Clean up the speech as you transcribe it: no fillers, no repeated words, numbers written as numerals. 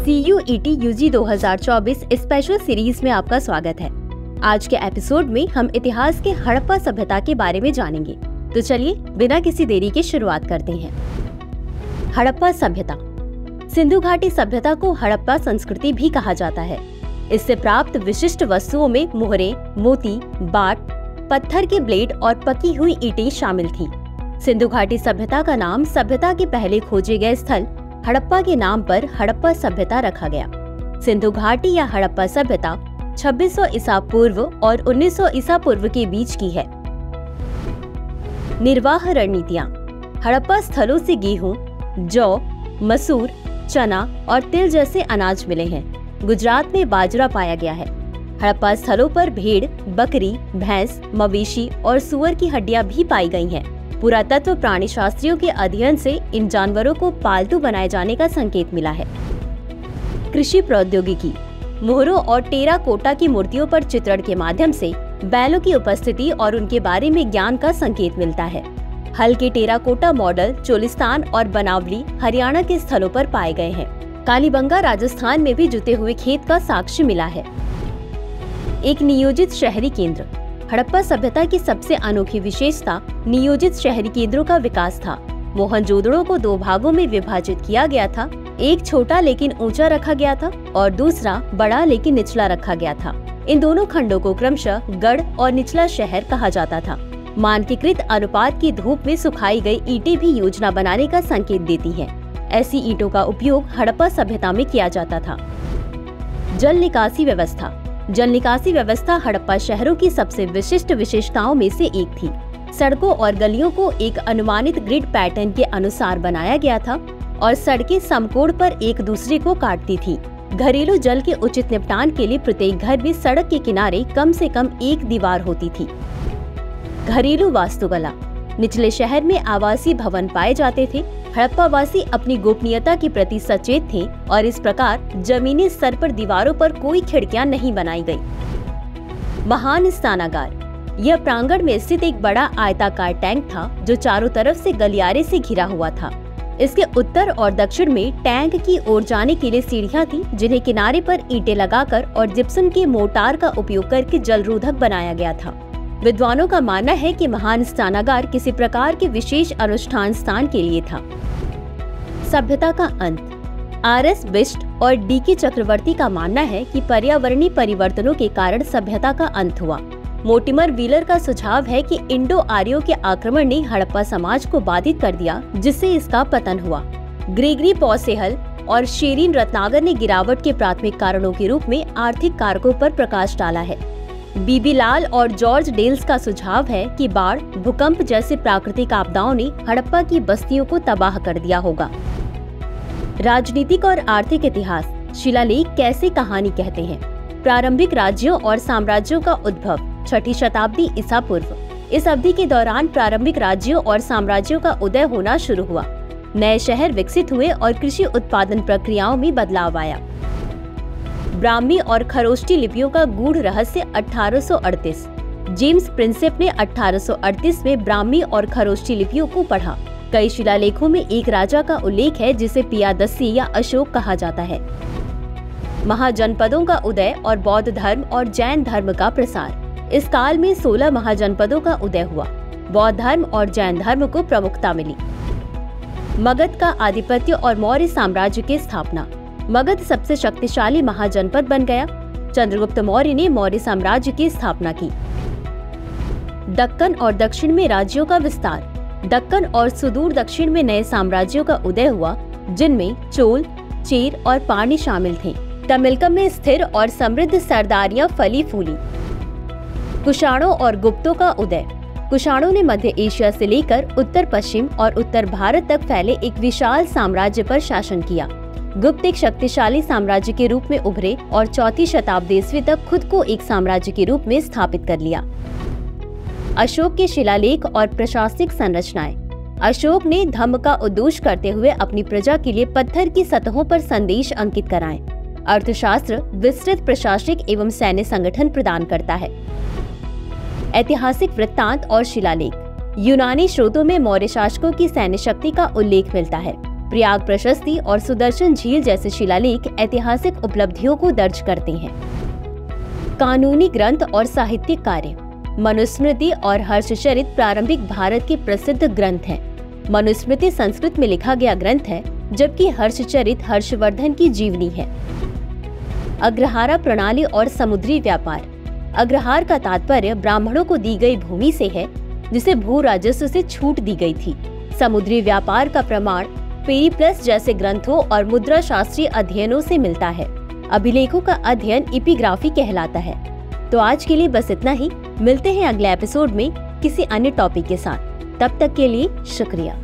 CUET UG 2024 special series में आपका स्वागत है। आज के एपिसोड में हम इतिहास के हड़प्पा सभ्यता के बारे में जानेंगे। तो चलिए बिना किसी देरी के शुरुआत करते हैं। हड़प्पा सभ्यता। सिंधु घाटी सभ्यता को हड़प्पा संस्कृति भी कहा जाता है। इससे प्राप्त विशिष्ट वस्तुओं में मोहरे, मोती, बाट, पत्थर के ब्लेड और पकी हुई ईंटें शामिल थी। सिंधु घाटी सभ्यता का नाम सभ्यता के पहले खोजे गए स्थल हड़प्पा के नाम पर हड़प्पा सभ्यता रखा गया। सिंधु घाटी या हड़प्पा सभ्यता 2600 ईसा पूर्व और 1900 ईसा पूर्व के बीच की है। निर्वाह रणनीतियाँ। हड़प्पा स्थलों से गेहूं, जौ, मसूर, चना और तिल जैसे अनाज मिले हैं। गुजरात में बाजरा पाया गया है। हड़प्पा स्थलों पर भेड़, बकरी, भैंस, मवेशी और सूअर की हड्डियां भी पाई गई हैं। पुरातत्व प्राणी शास्त्रियों के अध्ययन से इन जानवरों को पालतू बनाए जाने का संकेत मिला है। कृषि प्रौद्योगिकी। मोहरों और टेराकोटा की मूर्तियों पर चित्रण के माध्यम से बैलों की उपस्थिति और उनके बारे में ज्ञान का संकेत मिलता है। हल के टेराकोटा मॉडल चोलिस्तान और बनावली हरियाणा के स्थलों पर पाए गए हैं। कालीबंगा राजस्थान में भी जुते हुए खेत का साक्ष्य मिला है। एक नियोजित शहरी केंद्र। हड़प्पा सभ्यता की सबसे अनोखी विशेषता नियोजित शहरी केंद्रों का विकास था। मोहनजोदड़ो को दो भागों में विभाजित किया गया था। एक छोटा लेकिन ऊंचा रखा गया था और दूसरा बड़ा लेकिन निचला रखा गया था। इन दोनों खंडों को क्रमशः गढ़ और निचला शहर कहा जाता था। मानकीकृत अनुपात की धूप में सुखाई गई ईंटें भी योजना बनाने का संकेत देती हैं। ऐसी ईंटों का उपयोग हड़प्पा सभ्यता में किया जाता था। जल निकासी व्यवस्था। जल निकासी व्यवस्था हड़प्पा शहरों की सबसे विशिष्ट विशेषताओं में से एक थी। सड़कों और गलियों को एक अनुमानित ग्रिड पैटर्न के अनुसार बनाया गया था और सड़कें समकोण पर एक दूसरे को काटती थी। घरेलू जल के उचित निपटान के लिए प्रत्येक घर में सड़क के किनारे कम से कम एक दीवार होती थी। घरेलू वास्तुकला। निचले शहर में आवासीय भवन पाए जाते थे। हड़प्पा वासी अपनी गोपनीयता के प्रति सचेत थे और इस प्रकार जमीनी स्तर पर दीवारों पर कोई खिड़कियां नहीं बनाई गई। महान स्नानागार। यह प्रांगण में स्थित एक बड़ा आयताकार टैंक था जो चारों तरफ से गलियारे से घिरा हुआ था। इसके उत्तर और दक्षिण में टैंक की ओर जाने के लिए सीढ़ियां थी, जिन्हें किनारे पर ईंटें लगाकर और जिप्सम के मोर्टार का उपयोग करके जलरोधक बनाया गया था। विद्वानों का मानना है कि महान स्नानागार किसी प्रकार के विशेष अनुष्ठान स्थान के लिए था। सभ्यता का अंत। RS बिष्ट और DK चक्रवर्ती का मानना है कि पर्यावरणीय परिवर्तनों के कारण सभ्यता का अंत हुआ। मोर्टिमर व्हीलर का सुझाव है कि इंडो आर्यों के आक्रमण ने हड़प्पा समाज को बाधित कर दिया, जिससे इसका पतन हुआ। ग्रेगरी पॉसेहल और शेरिन रत्नागर ने गिरावट के प्राथमिक कारणों के रूप में आर्थिक कारकों पर प्रकाश डाला है। बीबी लाल और जॉर्ज डेल्स का सुझाव है कि बाढ़, भूकंप जैसे प्राकृतिक आपदाओं ने हड़प्पा की बस्तियों को तबाह कर दिया होगा। राजनीतिक और आर्थिक इतिहास। शिलालेख कैसे कहानी कहते हैं। प्रारंभिक राज्यों और साम्राज्यों का उद्भव 6ठी शताब्दी ईसा पूर्व। इस अवधि के दौरान प्रारंभिक राज्यों और साम्राज्यों का उदय होना शुरू हुआ। नए शहर विकसित हुए और कृषि उत्पादन प्रक्रियाओं में बदलाव आया। ब्राह्मी और खरोष्टी लिपियों का गूढ़ रहस्य 1838। जेम्स प्रिंसेप ने 1838 में ब्राह्मी और खरोष्टी लिपियों को पढ़ा। कई शिलालेखों में एक राजा का उल्लेख है जिसे पियादस्सी या अशोक कहा जाता है। महाजनपदों का उदय और बौद्ध धर्म और जैन धर्म का प्रसार। इस काल में 16 महाजनपदों का उदय हुआ। बौद्ध धर्म और जैन धर्म को प्रमुखता मिली। मगध का आधिपत्य और मौर्य साम्राज्य की स्थापना। मगध सबसे शक्तिशाली महाजनपद बन गया। चंद्रगुप्त मौर्य ने मौर्य साम्राज्य की स्थापना की। दक्कन और दक्षिण में राज्यों का विस्तार। दक्कन और सुदूर दक्षिण में नए साम्राज्यों का उदय हुआ, जिनमें चोल, चेर और पारनी शामिल थे। तमिलकम में स्थिर और समृद्ध सरदारियां फली फूली। कुषाणों और गुप्तों का उदय। कुषाणों ने मध्य एशिया से लेकर उत्तर पश्चिम और उत्तर भारत तक फैले एक विशाल साम्राज्य पर शासन किया। गुप्त एक शक्तिशाली साम्राज्य के रूप में उभरे और 4ठी शताब्दी ईस्वी तक खुद को एक साम्राज्य के रूप में स्थापित कर लिया। अशोक के शिलालेख और प्रशासनिक संरचनाएं। अशोक ने धम्म का उद्घोष करते हुए अपनी प्रजा के लिए पत्थर की सतहों पर संदेश अंकित कराए। अर्थशास्त्र विस्तृत प्रशासनिक एवं सैन्य संगठन प्रदान करता है। ऐतिहासिक वृत्तांत और शिलालेख। यूनानी स्रोतों में मौर्य शासकों की सैन्य शक्ति का उल्लेख मिलता है। प्रयाग प्रशस्ति और सुदर्शन झील जैसे शिलालेख ऐतिहासिक उपलब्धियों को दर्ज करते हैं। कानूनी ग्रंथ और साहित्यिक कार्य। मनुस्मृति और हर्षचरित प्रारंभिक भारत के प्रसिद्ध ग्रंथ हैं। मनुस्मृति संस्कृत में लिखा गया ग्रंथ है, जबकि हर्षचरित हर्षवर्धन की जीवनी है। अग्रहारा प्रणाली और समुद्री व्यापार। अग्रहार का तात्पर्य ब्राह्मणों को दी गई भूमि से है, जिसे भू राजस्व से छूट दी गई थी। समुद्री व्यापार का प्रमाण पेरिप्लस जैसे ग्रंथों और मुद्रा शास्त्रीय अध्ययनों से मिलता है। अभिलेखों का अध्ययन एपिग्राफी कहलाता है। तो आज के लिए बस इतना ही। मिलते हैं अगले एपिसोड में किसी अन्य टॉपिक के साथ। तब तक के लिए शुक्रिया।